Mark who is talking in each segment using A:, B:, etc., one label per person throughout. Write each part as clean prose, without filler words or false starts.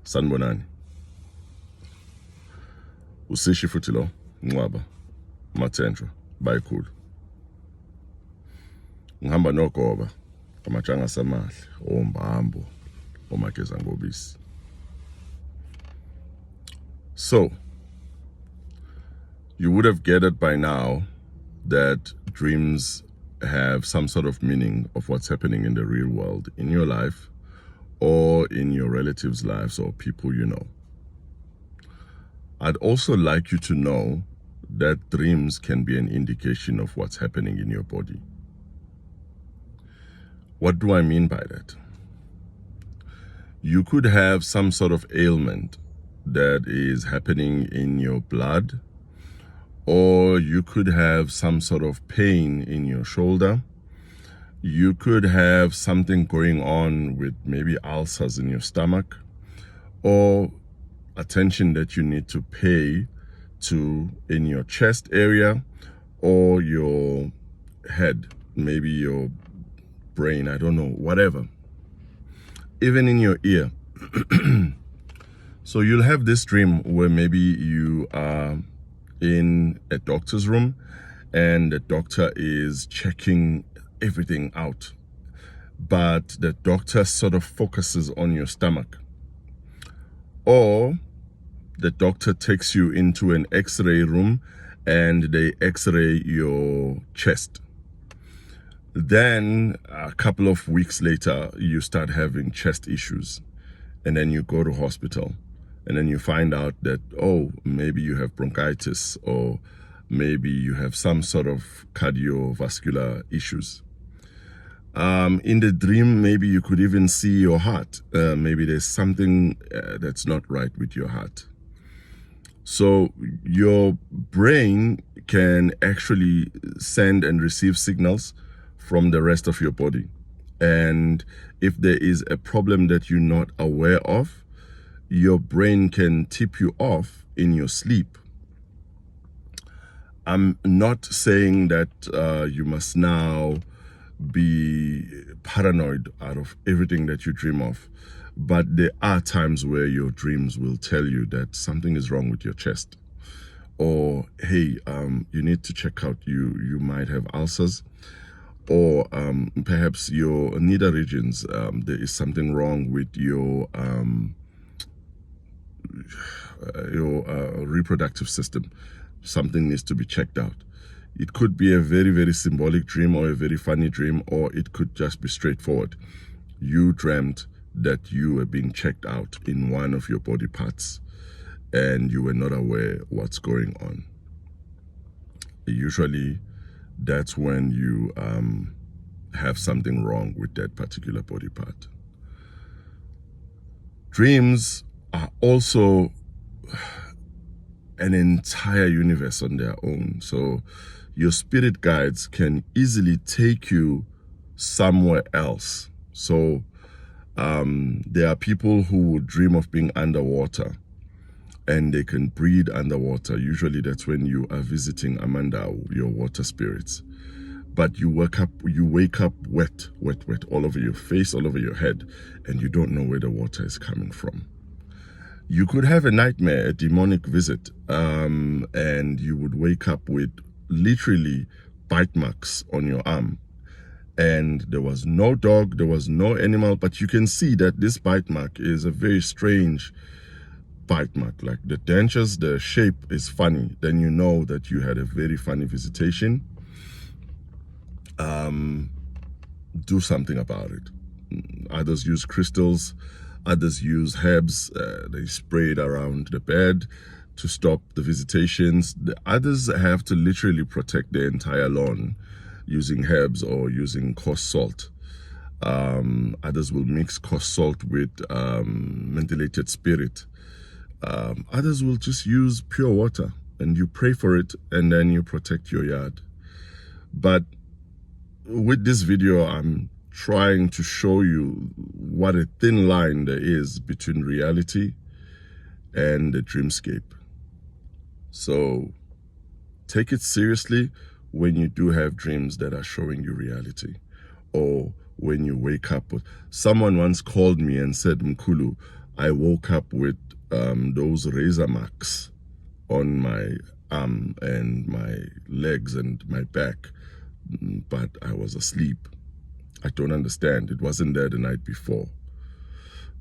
A: Sanibonani. Usishi futhi lo Ncwaba Mathenjwa bayikhulu. Ngihamba nogoba amajanga samahle ombambo omageza ngobisi. So you would have gathered by now that dreams have some sort of meaning of what's happening in the real world, in your life or in your relatives' lives or people you know. I'd also like you to know that dreams can be an indication of what's happening in your body. What do I mean by that? You could have some sort of ailment that is happening in your blood, or you could have some sort of pain in your shoulder. You could have something going on with maybe ulcers in your stomach, or attention that you need to pay to in your chest area or your head, maybe your brain, I don't know, whatever. Even in your ear. So you'll have this dream where maybe you are in a doctor's room and the doctor is checking everything out, but the doctor sort of focuses on your stomach. Or the doctor takes you into an x-ray room and they x-ray your chest. Then a couple of weeks later, you start having chest issues, and then you go to hospital, and then you find out that, oh, maybe you have bronchitis, or maybe you have some sort of cardiovascular issues. In the dream, maybe you could even see your heart. Maybe there's something that's not right with your heart. So your brain can actually send and receive signals from the rest of your body. And if there is a problem that you're not aware of, your brain can tip you off in your sleep. I'm not saying that you must now be paranoid out of everything that you dream of, but there are times where your dreams will tell you that something is wrong with your chest, or hey, you need to check out, you might have ulcers, or perhaps your nether regions, there is something wrong with your reproductive system. Something needs to be checked out. It could be a very, very symbolic dream or a very funny dream, or it could just be straightforward. You dreamt that you were being checked out in one of your body parts and you were not aware what's going on. Usually that's when you have something wrong with that particular body part. Dreams are also an entire universe on their own. So your spirit guides can easily take you somewhere else. So there are people who would dream of being underwater and they can breathe underwater. Usually that's when you are visiting Amanda, your water spirits. But you wake up wet all over your face, all over your head, and you don't know where the water is coming from. You could have a nightmare, a demonic visit, and you would wake up with literally bite marks on your arm. And there was no dog, there was no animal, but you can see that this bite mark is a very strange bite mark. Like the dentures, the shape is funny. Then you know that you had a very funny visitation. Do something about it. Others use crystals, others use herbs. They spray it around the bed to stop the visitations. The others have to literally protect their entire lawn using herbs or using coarse salt. Others will mix coarse salt with methylated spirit. Others will just use pure water, and you pray for it and then you protect your yard. But with this video, I'm trying to show you what a thin line there is between reality and the dreamscape. So take it seriously when you do have dreams that are showing you reality, or when you wake up. Someone once called me and said, Mkhulu, I woke up with those razor marks on my arm and my legs and my back, but I was asleep. I don't understand. It wasn't there the night before.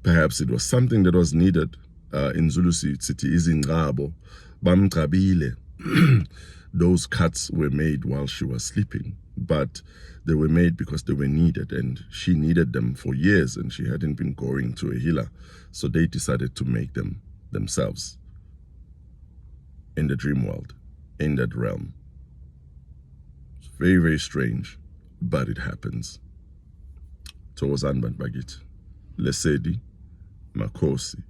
A: Perhaps it was something that was needed. In Zulu City, izingcabo bamgcabile. Those cuts were made while she was sleeping, but they were made because they were needed, and she needed them for years, and she hadn't been going to a healer, so they decided to make them themselves in the dream world, in that realm. It's very, very strange, but it happens. Thokozani bantu bakithi. Lesedi, Makhosi,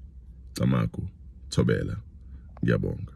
A: Tamako, Thobela. Ngiyabonga.